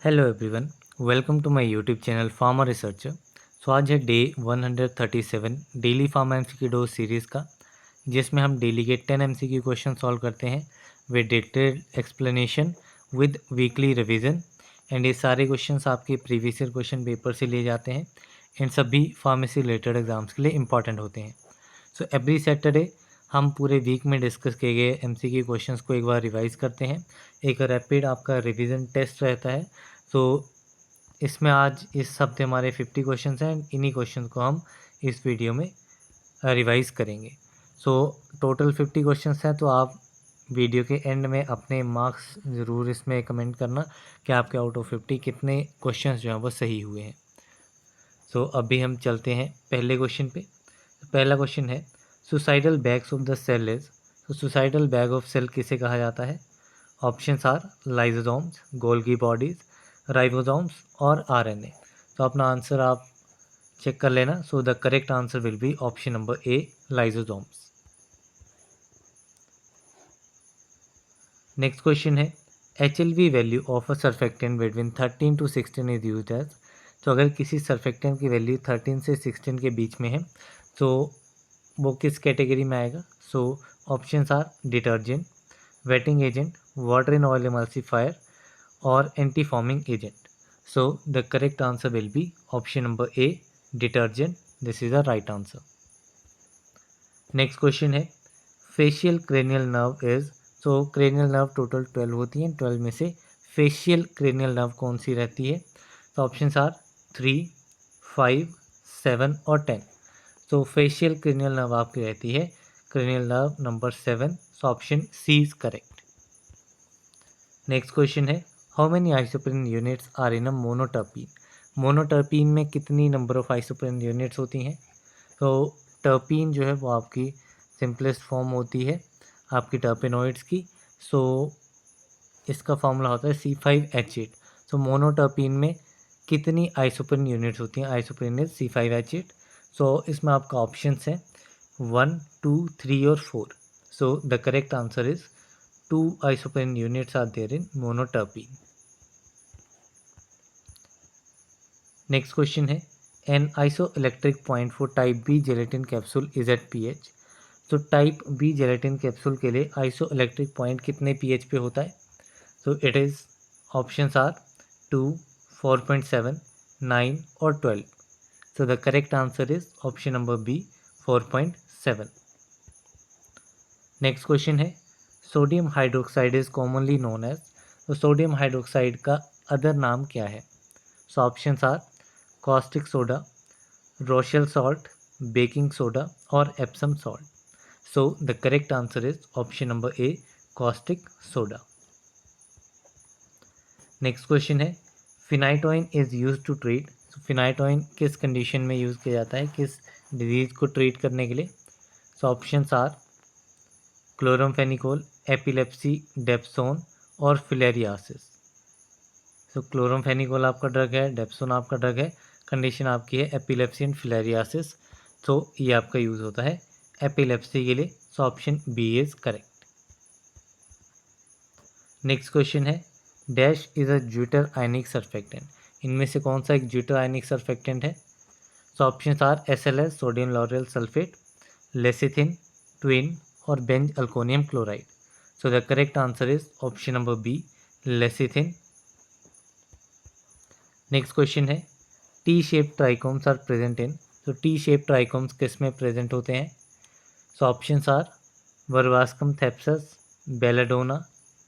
Hello everyone, welcome to my YouTube channel pharma researcher. आज है day 137 daily pharma MCQ series का, जिसमें हम डेली के 10 एमसीक्यू क्वेश्चन सॉल्व करते हैं with detailed explanation with weekly revision. And ये सारे क्वेश्चंस आपके प्रीवियस ईयर क्वेश्चन पेपर से लिए जाते हैं एंड सभी फार्मेसी रिलेटेड एग्जाम्स के लिए इंपॉर्टेंट होते हैं। सो एवरी सैटरडे हम पूरे वीक में डिस्कस किए गए एमसीक्यू क्वेश्चंस को एक बार रिवाइज करते हैं। एक रैपिड आपका रिवीजन टेस्ट रहता है। तो इसमें आज इस हफ्ते हमारे 50 क्वेश्चंस हैं। इन्हीं क्वेश्चंस को हम इस वीडियो में रिवाइज करेंगे। सो टोटल 50 क्वेश्चंस हैं। तो आप वीडियो के एंड में अपने मार्क्स ज़रूर इसमें कमेंट करना कि आपके आउट ऑफ 50 कितने क्वेश्चंस जो हैं वो सही हुए हैं। सो अभी हम चलते हैं पहले क्वेश्चन पे। पहला क्वेश्चन है suicidal bags of the cell is. तो सुसाइडल बैग ऑफ सेल किसे कहा जाता है? Options are lysosomes, Golgi bodies, ribosomes और आरएनए। तो अपना आंसर आप चेक कर लेना। So the correct answer will be option number A, lysosomes. Next question है HLV value of a surfactant between 13 to 16 is used as. तो अगर किसी सर्फेक्टेंट की वैल्यू 13 से 16 के बीच में है तो वो किस कैटेगरी में आएगा? So options are detergent, wetting agent, water in oil emulsifier और anti forming agent. So the correct answer will be option number A, detergent. This is the right answer. Next question है facial cranial nerve is. तो cranial nerve total 12 होती हैं, 12 में से facial cranial nerve कौन सी रहती है? तो ऑप्शंस आर 3, 5, 7 और 10। तो फेशियल क्रेनियल नर्व आपकी रहती है cranial nerve number 7। So option C is correct. Next question है how many isoprene units are in a monoterpene. Monoterpene में कितनी नंबर ऑफ आइसोप्रीन यूनिट्स होती हैं? तो टर्पीन जो है वो आपकी सिंपलेस्ट फॉर्म होती है आपकी टर्पेनोइड्स की। सो इसका फॉर्मूला होता है C5H8। सो मोनोटर्पीन में कितनी आइसोप्रीन यूनिट्स होती हैं? Isoprene is C5H8। सो इसमें आपका ऑप्शंस हैं 1, 2, 3 और 4। सो the correct answer is 2 isoprene units are there in monoterpene. Next question है an isoelectric point for type B gelatin capsule is at pH। तो टाइप बी जेलेटिन कैप्सूल के लिए isoelectric point कितने pH पे होता है? तो इट इज़ ऑप्शंस आर 2, 4.7, 9 और 12। So the correct answer is option number B, 4.7। Next question है sodium hydroxide is commonly known as. तो सोडियम हाइड्रोक्साइड का अदर नाम क्या है? So options are caustic soda, Rochelle salt, baking soda और Epsom salt. So the correct answer is option number A, caustic soda. Next question है phenytoin is use to treat. Phenytoin किस condition में use किया जाता है, किस disease को treat करने के लिए? So options are chloramphenicol, epilepsy, dapsone और फिलेरियासिस। तो क्लोरमफेनिकोल आपका ड्रग है, डेप्सोन आपका ड्रग है, कंडीशन आपकी है एपिलेप्सी एंड फिलेरियासिस। तो ये आपका यूज़ होता है एपिलेप्सी के लिए। So option B is correct. Next question है dash is a zwitter ionic surfactant. इनमें से कौन सा एक ज्यूटर आयनिक सर्फेक्टेंट है? So options are SLS, sodium lauryl sulfate, lecithin, Tween और benzalkonium chloride. So the correct answer is option number B, lecithin. Next question है T shape trichomes are present in. तो T shape trichomes किस में present होते हैं? So options are वर्वास्कम thapsus, belladonna,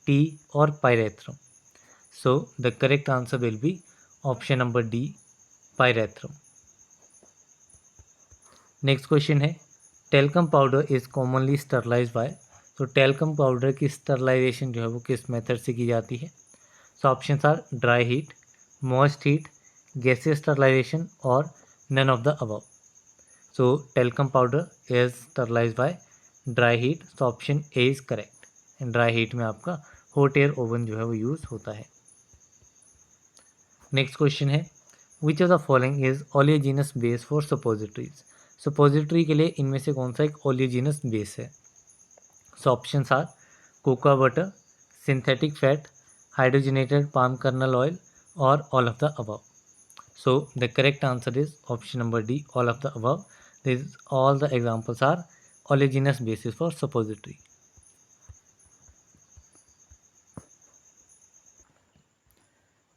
tea और pyrethrum. So the correct answer will be option number D, pyrethrum. Next question है talcum powder is commonly sterilize by. तो talcum powder की sterilization जो है वो किस मेथड से की जाती है? So options are dry heat, moist heat, gaseous sterilization और none of the above. So talcum powder is sterilize by dry heat. So option A is correct. Dry heat में आपका हॉट एयर ओवन जो है वो use होता है। Next question है which of the following is oleaginous base for suppositories. Suppository के लिए इनमें से कौन सा एक ओलियोजिनस बेस है? So options are cocoa butter, synthetic fat, hydrogenated palm kernel oil or all of the above? So the correct answer is option number D, all of the above. These all the examples are oleaginous basis for suppository.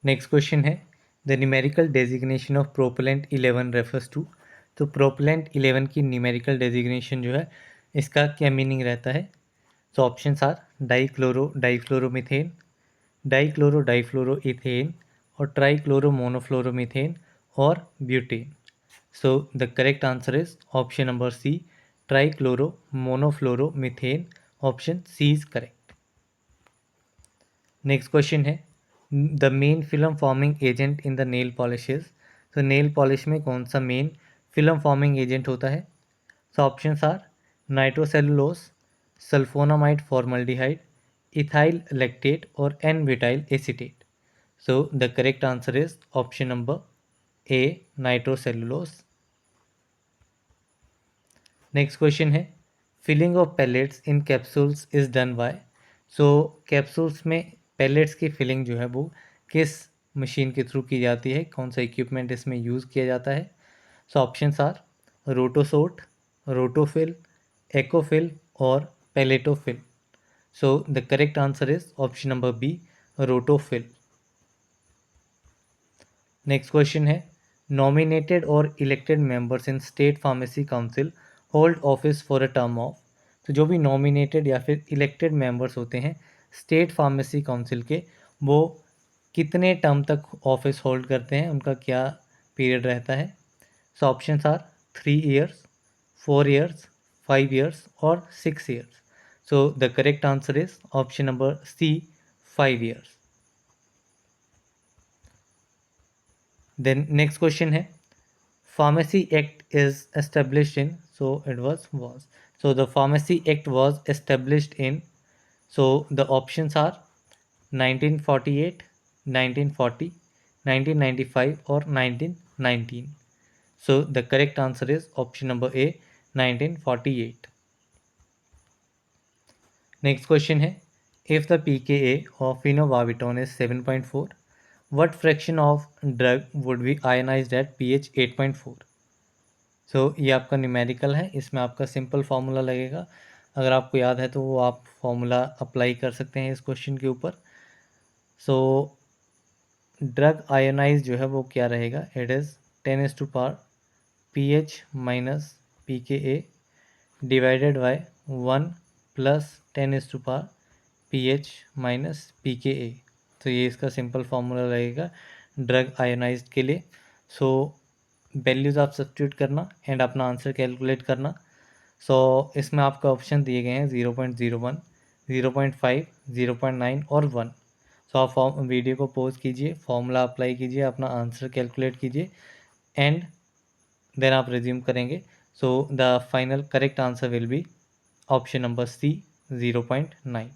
Next question है the numerical designation of propellant 11 refers to. तो propellant 11 की numerical designation जो है इसका क्या meaning रहता है? तो ऑप्शंस आर डाइक्लोरोमीथेन, डाइफ्लोरोइथेन और ट्राइक्लोरोमोनोफ्लोरोमीथेन और butane. So the correct answer is option number C, trichloromonofluoromethane. Option C is correct. Next question है the main film forming agent in the nail polishes. तो नेल पॉलिश में कौन सा main film forming agent होता है? So options are nitrocellulose, sulfonamide formaldehyde, ethyl lactate और N butyl acetate. So the correct answer is option number A, nitrocellulose. Next question है filling of pellets in capsules is done by. So capsules में pallets की filling जो है वो किस machine के through की जाती है? कौन सा इक्विपमेंट इसमें यूज़ किया जाता है? So options are रोटोसोट, Rotofil, Accofil और Pelletofil. So the correct answer is option number B, Rotofil. Next question है नॉमिनेटेड और elected members in state pharmacy council hold office for a term of. तो जो भी nominated या फिर elected members होते हैं स्टेट फार्मेसी काउंसिल के, वो कितने टर्म तक ऑफिस होल्ड करते हैं, उनका क्या पीरियड रहता है? So options are 3 years, 4 years, 5 years और 6 years. So the correct answer is option number C, 5 years. Then next question है Pharmacy Act is established in, so it was. So the Pharmacy Act was established in, so the options are 1948, 1940, 1995 or 1919. So the correct answer is option number A, 1948. Next question है if the pKa of phenobarbital is 7.4, what fraction of drug would be ionized at pH 8.4? सो ये आपका numerical है, इसमें आपका simple formula लगेगा। अगर आपको याद है तो वो आप फार्मूला अप्लाई कर सकते हैं इस क्वेश्चन के ऊपर। सो ड्रग आयोनाइज जो है वो क्या रहेगा? It is 10 pH minus pKa divided by 1 plus 10 pH minus pKa। तो ये इसका सिंपल फार्मूला लगेगा ड्रग आयोनाइज के लिए। सो वैल्यूज़ आप सब्स्टिट्यूट करना एंड अपना आंसर कैलकुलेट करना। सो इसमें आपका ऑप्शन दिए गए हैं 0.01, 0.5, 0.9 और 1। सो आप वीडियो को पॉज कीजिए, फॉर्मूला अप्लाई कीजिए, अपना आंसर कैलकुलेट कीजिए एंड देन आप रिज्यूम करेंगे। So the final correct answer will be option number C, 0.9।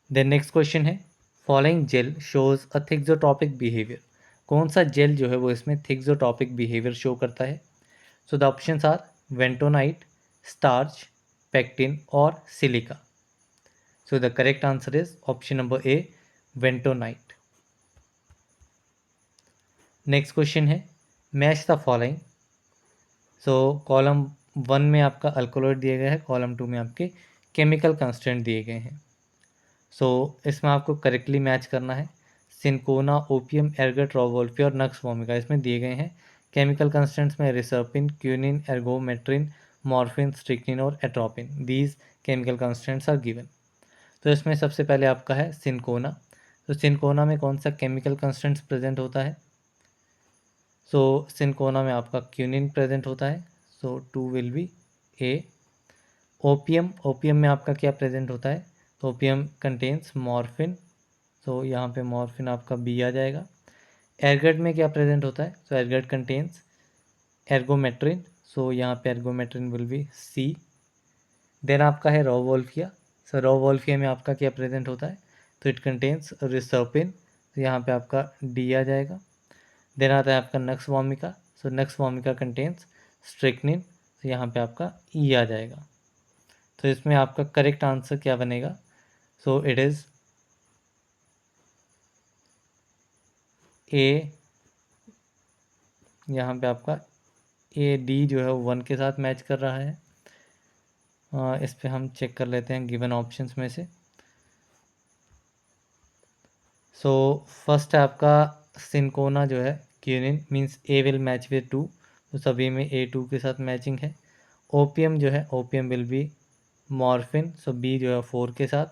Then next question है following gel shows a thixotropic behaviour. कौन सा जेल जो है वो इसमें थिक्सोट्रॉपिक बिहेवियर शो करता है? So the options are bentonite, starch, pectin और silica. So the correct answer is option number A, bentonite. Next question है match the following. So column 1 में आपका अल्कोलॉइड दिए गए हैं, कॉलम 2 में आपके केमिकल कंस्टेंट दिए गए हैं। सो इसमें आपको करेक्टली मैच करना है। सिंकोना, ओपियम, एर्गट, रोवोल्फी और नक्स वोमिका इसमें दिए गए हैं। केमिकल कंस्टेंट्स में reserpine, quinine, ergometrine, morphine, strychnine और atropine, these chemical constants are given. तो इसमें सबसे पहले आपका है सिंकोना। तो सिंकोना में कौन सा केमिकल कंस्टेंट्स प्रेजेंट होता है? सो सिंकोना में आपका क्यूनिन प्रेजेंट होता है, सो 2 विल बी ए। ओपियम में आपका क्या प्रेजेंट होता है? तो ओपियम कंटेन्स मॉर्फिन, तो यहाँ पे मॉर्फिन आपका बी आ जाएगा। एर्गट में क्या प्रेजेंट होता है? तो एर्गट कंटेन्स एर्गोमेट्रिन, सो यहाँ पे एर्गोमेट्रिन विल बी सी। देन आपका है रोवोल्फिया। सो रोवोल्फिया में आपका क्या प्रेजेंट होता है? तो इट कंटेन्स रिसर्पिन, तो यहाँ पे आपका डी आ जाएगा। देन आता है आपका नक्स वोमिका। सो नक्स वोमिका कंटेन्स स्ट्रिक्निन, तो यहाँ पे आपका ई आ जाएगा। तो इसमें आपका करेक्ट आंसर क्या बनेगा? सो इट इज़ ए, यहाँ पे आपका ए डी जो है वो 1 के साथ मैच कर रहा है। इस पे हम चेक कर लेते हैं गिवन ऑप्शंस में से। सो फर्स्ट है आपका सिंकोना जो है quinine, means A will match with 2, तो सभी में ए 2 के साथ मैचिंग है। ओपियम जो है opium will be morphine, so B जो है 4 के साथ,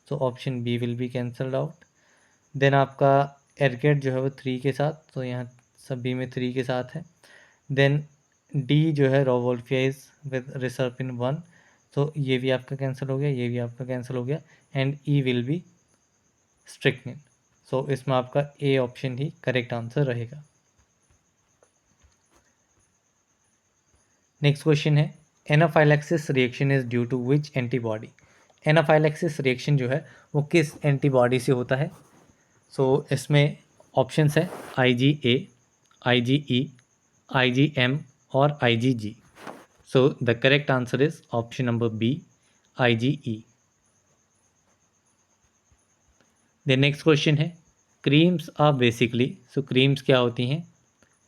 तो option B will be cancelled out. Then आपका एरगेट जो है वो 3 के साथ, तो यहाँ सभी में 3 के साथ है। देन डी जो है रोवोल्फिया इज विद रिसर्पिन 1, तो ये भी आपका कैंसिल हो गया, ये भी आपका कैंसिल हो गया। And E will be strychnine, so इसमें आपका ए ऑप्शन ही करेक्ट आंसर रहेगा। नेक्स्ट क्वेश्चन है anaphylaxis reaction is due to which antibody. Anaphylaxis reaction जो है वो किस एंटीबॉडी से होता है। सो इसमें ऑप्शंस है IgA, IgE, IgM और IgG। So the correct answer is option number B, IgE। The next question है creams are basically, so creams क्या होती हैं।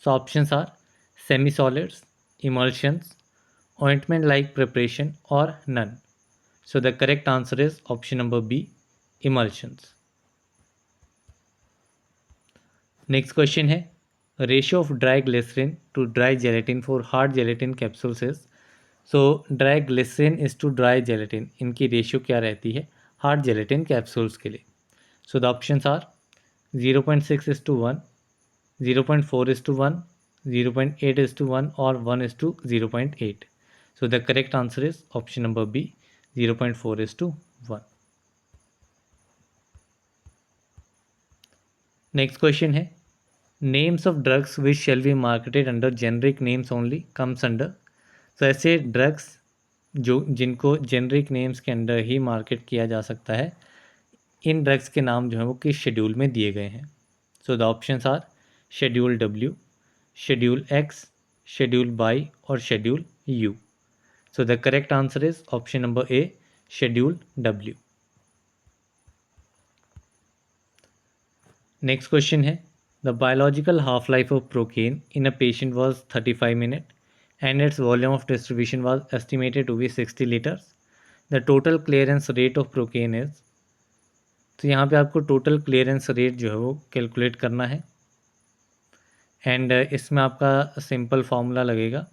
So options are semi solids, emulsions, ointment like preparation और none. So the correct answer is option number B, emulsions. Next question है ratio of dry glycerine to dry gelatin for hard gelatin capsules is. So dry glycerine is to dry gelatin, इनकी ratio क्या रहती है hard gelatin capsules के लिए। सो the options are 0.6:1, 0.4:1, 0.8:1 और 1:0.8। So the correct answer is option number B, 0.4:1। Next question है names of drugs which shall be marketed under generic names only comes under. तो ऐसे ड्रग्स जो जिनको जेनरिक नेम्स के under ही मार्केट किया जा सकता है, इन ड्रग्स के नाम जो हैं वो किस शेड्यूल में दिए गए हैं। So the options are schedule W, schedule X, schedule Y और schedule U। So the correct answer is option number A, schedule W। Next question है the biological half life of procaine in a patient was 35 minute and its volume of distribution was estimated to be 60 litres. The total clearance rate of procaine is. तो यहाँ पे आपको total clearance rate जो है वो calculate करना है and इसमें आपका सिंपल फार्मूला लगेगा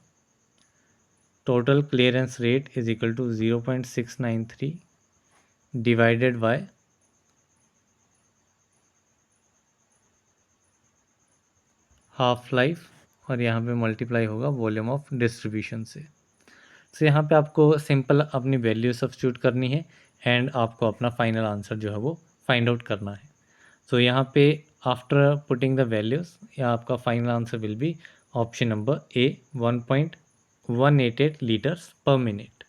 total clearance rate is equal to 0.693 divided by half life और यहाँ पे मल्टीप्लाई होगा वॉल्यूम ऑफ डिस्ट्रीब्यूशन से। तो यहाँ पे आपको सिंपल अपनी वैल्यू सब्स्टिट्यूट करनी है एंड आपको अपना फाइनल आंसर जो है वो फाइंड आउट करना है। सो यहाँ पे आफ्टर पुटिंग द वैल्यूज़ या आपका final answer will be option number A, 1.188 litres per minute.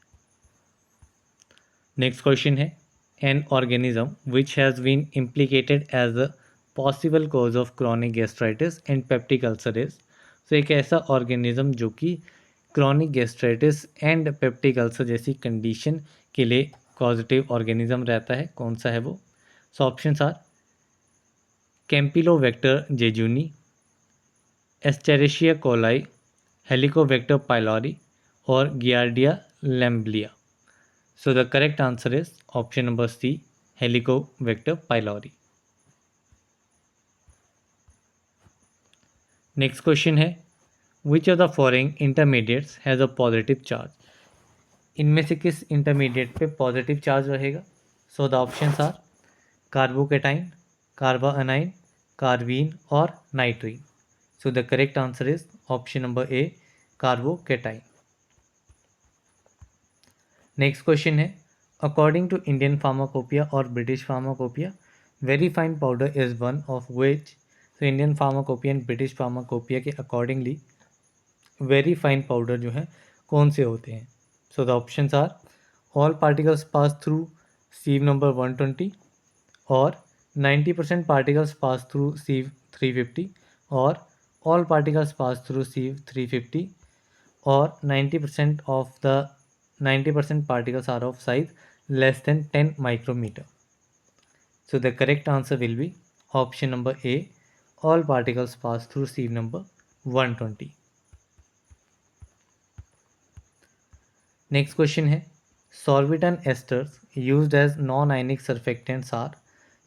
Next question है an organism which has been implicated as a possible cause of chronic gastritis and peptic ulcer is. तो एक ऐसा organism जो कि chronic gastritis and peptic ulcer जैसी condition के लिए positive organism रहता है, कौन सा है वो। So options are Campylobacter jejuni, Escherichia coli, Helicobacter pylori और Giardia lamblia. So the correct answer is option number C, Helicobacter pylori. Next question है which of the following intermediates has a positive charge. इनमें से किस intermediate पे positive charge रहेगा। So the options are carbocation, carbanion, carbene और nitrene. So the correct answer is option number A, carbocation. Next question है according to Indian pharmacopoeia और British pharmacopoeia very fine powder is one of which. तो Indian pharmacopoeia and British pharmacopoeia के accordingly very fine powder जो है कौन से होते हैं। So the options are all particles pass through sieve number 120 और 90% पार्टिकल्स पास थ्रू सीव 350 और all particles pass through sieve 350 और 90% particles are of size less than 10 micrometer. So the correct answer will be option number A, all particles pass through sieve number 120. Next question है sorbitan esters used as non ionic surfactants are.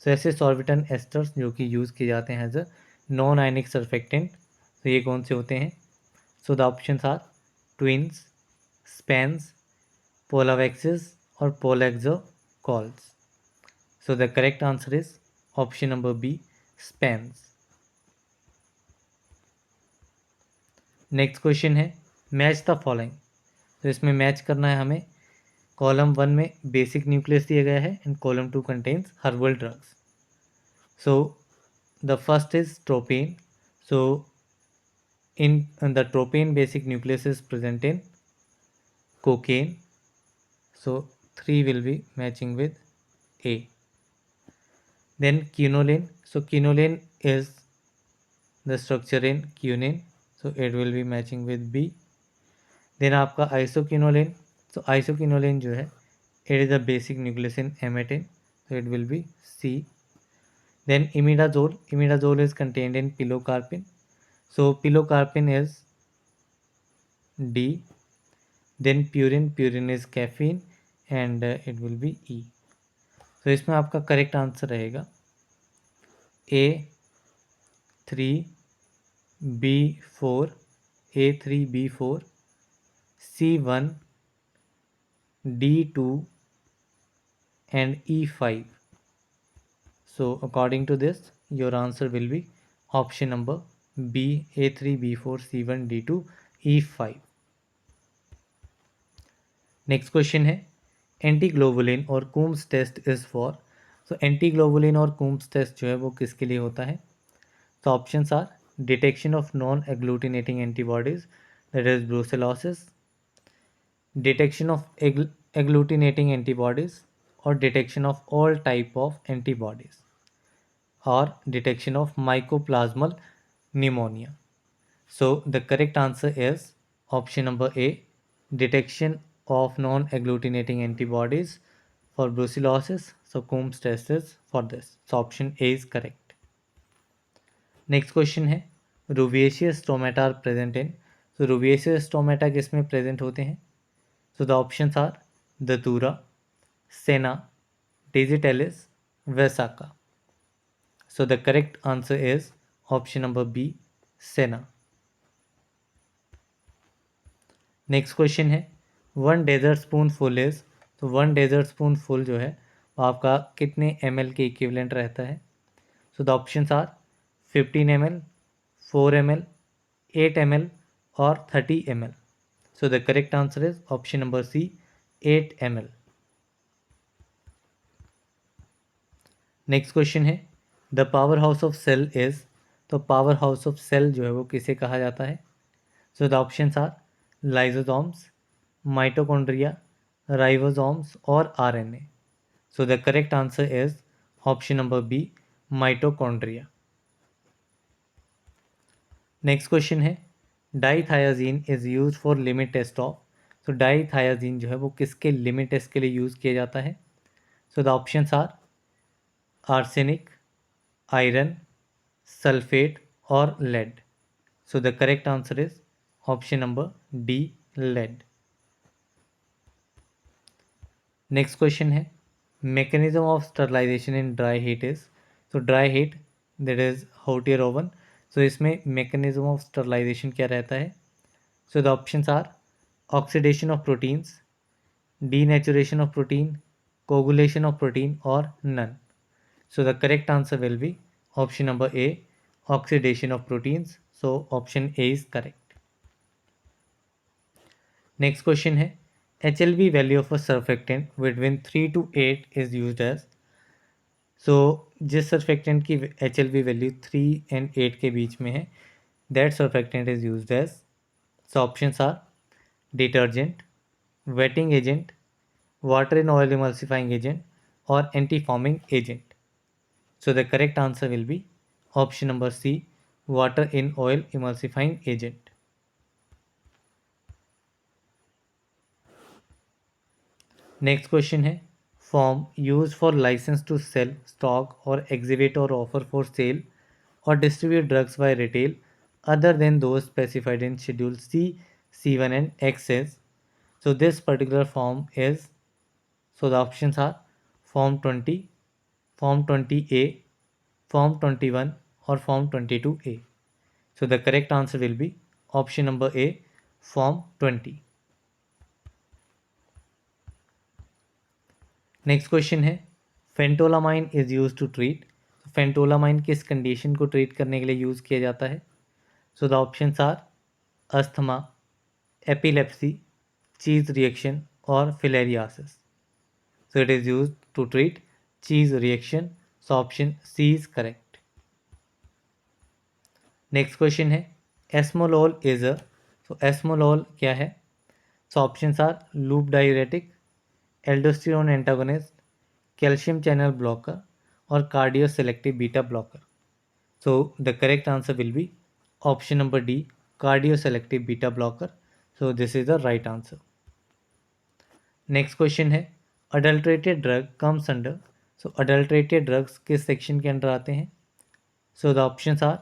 So ऐसे sorbitan esters जो कि use किए जाते हैं as a non ionic surfactant, तो ये कौन से होते हैं? So the options are Tweens, Spans, polawaxes और poloxocols. So the correct answer is option number B, Spans. Next question है मैच द फॉलोइंग। तो इसमें मैच करना है हमें। कॉलम 1 में बेसिक न्यूक्लियस दिया गया है and column 2 contains herbal drugs. So the first is tropane. So in the tropane basic nucleus is present in cocaine, so 3 will be matching with A. Then quinoline, so quinoline is the structure in quinine, so it will be matching with B. Then आपका isoquinoline, so isoquinoline जो है it is the basic nucleus in hematine, so it will be C. Then imidazole, imidazole is contained in pilocarpine, so pilocarpine is D. Then purine, purine is caffeine and it will be E. तो इसमें आपका correct answer रहेगा A3B4, A3B4, C1, D2 and E5. So according to this your answer will be option number B, A3B4, C1, D2, E5. Next question है antiglobulin और Coombs test is for. So antiglobulin और Coombs test जो है वो किसके लिए होता है? तो options are detection of non agglutinating antibodies that is brucellosis, detection of agglutinating antibodies और detection of all type of antibodies और detection of mycoplasmal pneumonia. So the correct answer is option number A, detection of non-agglutinating antibodies for brucellosis. So Coombs test is for this. So option A is correct. Next question है rubiaceous stomata are present in. So rubiaceous stomata किसमें present होते हैं? So the options are datura, senna, digitalis, vesica. So the correct answer is option number B, senna. Next question है 1 desert spoon full is. तो 1 desert spoon full जो है वो आपका कितने ml के इक्विवेलेंट रहता है? So the options are 15 ml, 4 ml, 8 ml और 30 ml. So the correct answer is option number C, 8 ml. Next question है the power house of cell is. तो पावर हाउस ऑफ सेल जो है वो किसे कहा जाता है? So the options are lysosomes, mitochondria, ribosomes और RNA. So the correct answer is option number B, mitochondria. Next question है डाइथायाजीन is use for limit test of. तो डाइथायाजीन जो है वो किसके लिमिट टेस्ट के लिए यूज़ किया जाता है? So the options are arsenic, iron, sulfate और lead. So the correct answer is option number D, lead. Next question है mechanism of sterilization in dry heat is. तो dry heat that is hot air oven, so इसमें mechanism of sterilization क्या रहता है? So the options are oxidation of proteins, denaturation of protein, coagulation of protein और none. So the correct answer will be option number A, oxidation of proteins. So option A is correct. Next question है HLV value of a surfactant between 3 to 8 is used as. So जिस surfactant की HLV value 3 and 8 के बीच में है that surfactant is used as. So options are detergent, wetting agent, water in oil emulsifying agent और anti forming agent. So the correct answer will be option number C, water in oil emulsifying agent. Next question है form use for licence to sell, stock और exhibit और offer for sale or distribute drugs by retail other than those specified in Schedule C, C1 and XS. So this particular form is, so the options are Form 20, Form 20A, Form 21 or Form 22A. So the correct answer will be option number A, Form 20. Next question है phentolamine is use to treat. Phentolamine किस condition को treat करने के लिए use किया जाता है? So the options are asthma, epilepsy, cheese reaction और filariasis. So it is use to treat cheese reaction. So option C is correct. Next question है esmolol is a. So esmolol क्या है? So options are loop diuretic, aldosterone antagonist, calcium channel blocker और cardio selective beta blocker. So the correct answer will be option number D, cardio selective beta blocker. So this is the right answer. Next question है adulterated drug comes under. So adulterated drugs किस section के under आते हैं? So the options are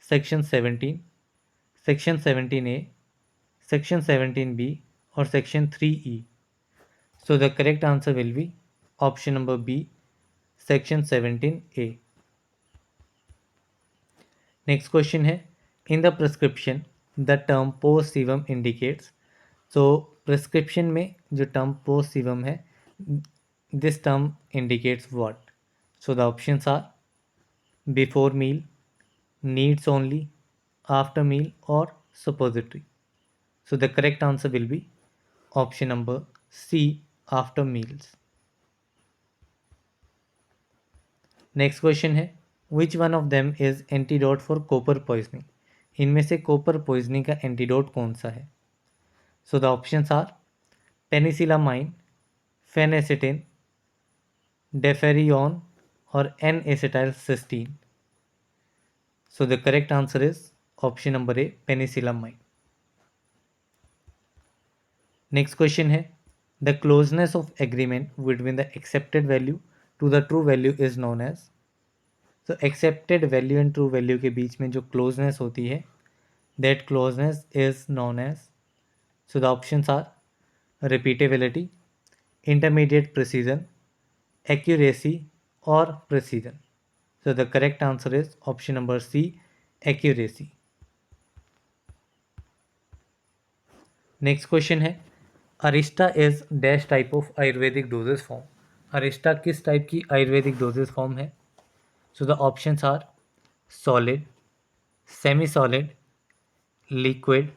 section 17, section 17A, section 17B और section 3E. So the correct answer will be option number B, section 17A. Next question है in the prescription the term post sevum indicates. So prescription में जो term post sevum है this term indicates what? So the options are before meal, needs only, after meal or suppository. So the correct answer will be option number C, after meals. Next question है which one of them is antidote for copper poisoning. इनमें से copper poisoning का antidote कौन सा है? So the options are penicillamine, phenacetin, deferion और N acetyl cysteine. So the correct answer is option number A, penicillamine. Next question है the closeness of agreement between the accepted value to the true value is known as. तो accepted value and true value के बीच में जो closeness होती है that closeness is known as. So the options are repeatability, intermediate precision, accuracy और precision. So the correct answer is option number C, accuracy. Next question है arishta is dash type of ayurvedic dosage form. Arishta किस type की ayurvedic dosage form है? So the options are solid, semi solid, liquid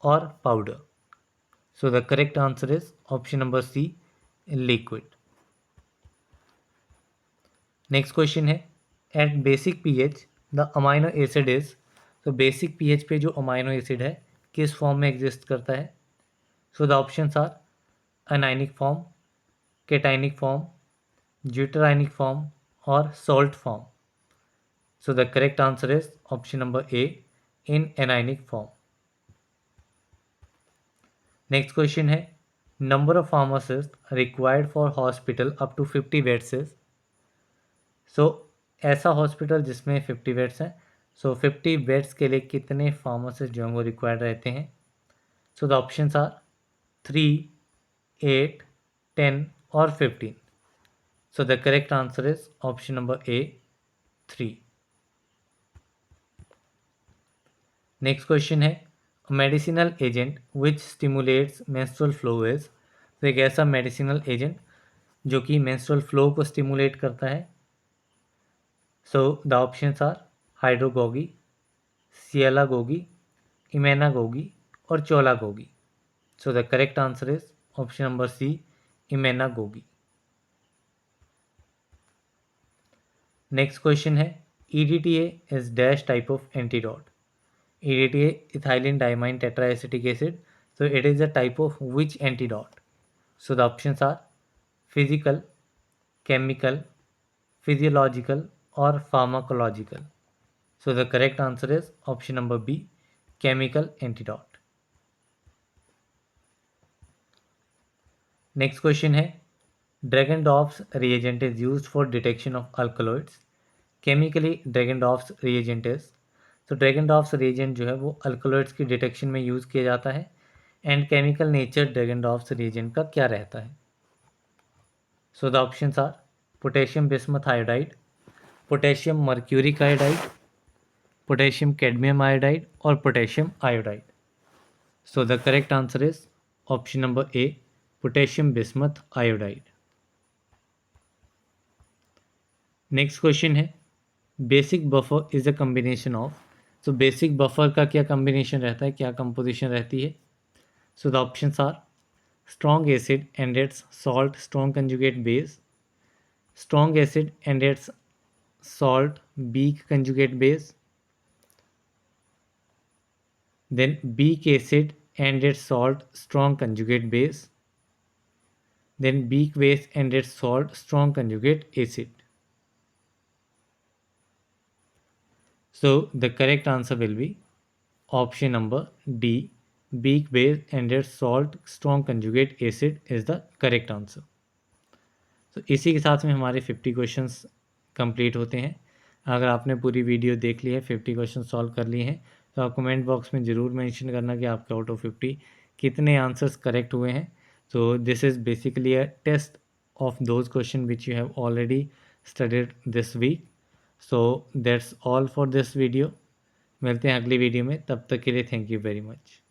और powder. So the correct answer is option number C, liquid. Next question है at basic pH the amino acid is. तो basic pH पे जो amino acid है किस form में exist करता है? So the options are anionic form, cationic form, zwitterionic form और salt form. So the correct answer is option number A, in anionic form. Next question है number of pharmacist required for hospital up to 50 beds is. So ऐसा hospital जिसमें 50 beds हैं. सो 50 beds के लिए कितने pharmacist जो हैं वो रिक्वायर्ड रहते हैं? सो द ऑप्शंस आर 3, 8, 10 और 15. So the correct answer is option number A, 3. Next question है medicinal agent which stimulates menstrual flow is. तो एक ऐसा मेडिसिनल एजेंट जो कि मेंस्ट्रुअल फ्लो को स्टिमुलेट करता है. So the options are hydragogue, sialagogue, emmenagogue और cholagogue. So the correct answer is option number C, emmenagogue. Next question है EDTA is dash type of antidote. EDTA ethylene diamine tetraacetic acid. So it is a type of which antidote? So the options are physical, chemical, physiological or pharmacological. So the correct answer is option number B, chemical antidote. Next question है Dragendorf's reagent is used for detection of alkaloids. Chemically Dragendorff's reagent is, तो Dragendorff's reagent जो है वो alkaloids की detection में use किया जाता है। And chemical nature Dragendorff's reagent का क्या रहता है? So the options are potassium bismuth iodide, potassium mercuric iodide, potassium cadmium iodide और potassium iodide. So the correct answer is option number A, potassium bismuth iodide. Next question है basic buffer is a combination of, तो basic buffer का क्या combination रहता है, क्या composition रहती है? So the options are strong acid and its salt strong conjugate base, strong acid and it's salt weak conjugate base, then weak acid and its salt strong conjugate base, then weak base and its salt strong conjugate acid. So the correct answer will be option number D, weak base and its salt strong conjugate acid is the correct answer. तो इसी के साथ में हमारे 50 questions complete होते हैं। अगर आपने पूरी वीडियो देख ली है, 50 क्वेश्चन सॉल्व कर लिए हैं, तो आप कमेंट बॉक्स में ज़रूर मेंशन करना कि आपके आउट ऑफ 50 कितने आंसर्स करेक्ट हुए हैं। तो this is basically a test of those question which you have already studied this week. So that's all for this video. मिलते हैं अगली वीडियो में, तब तक के लिए थैंक यू वेरी मच।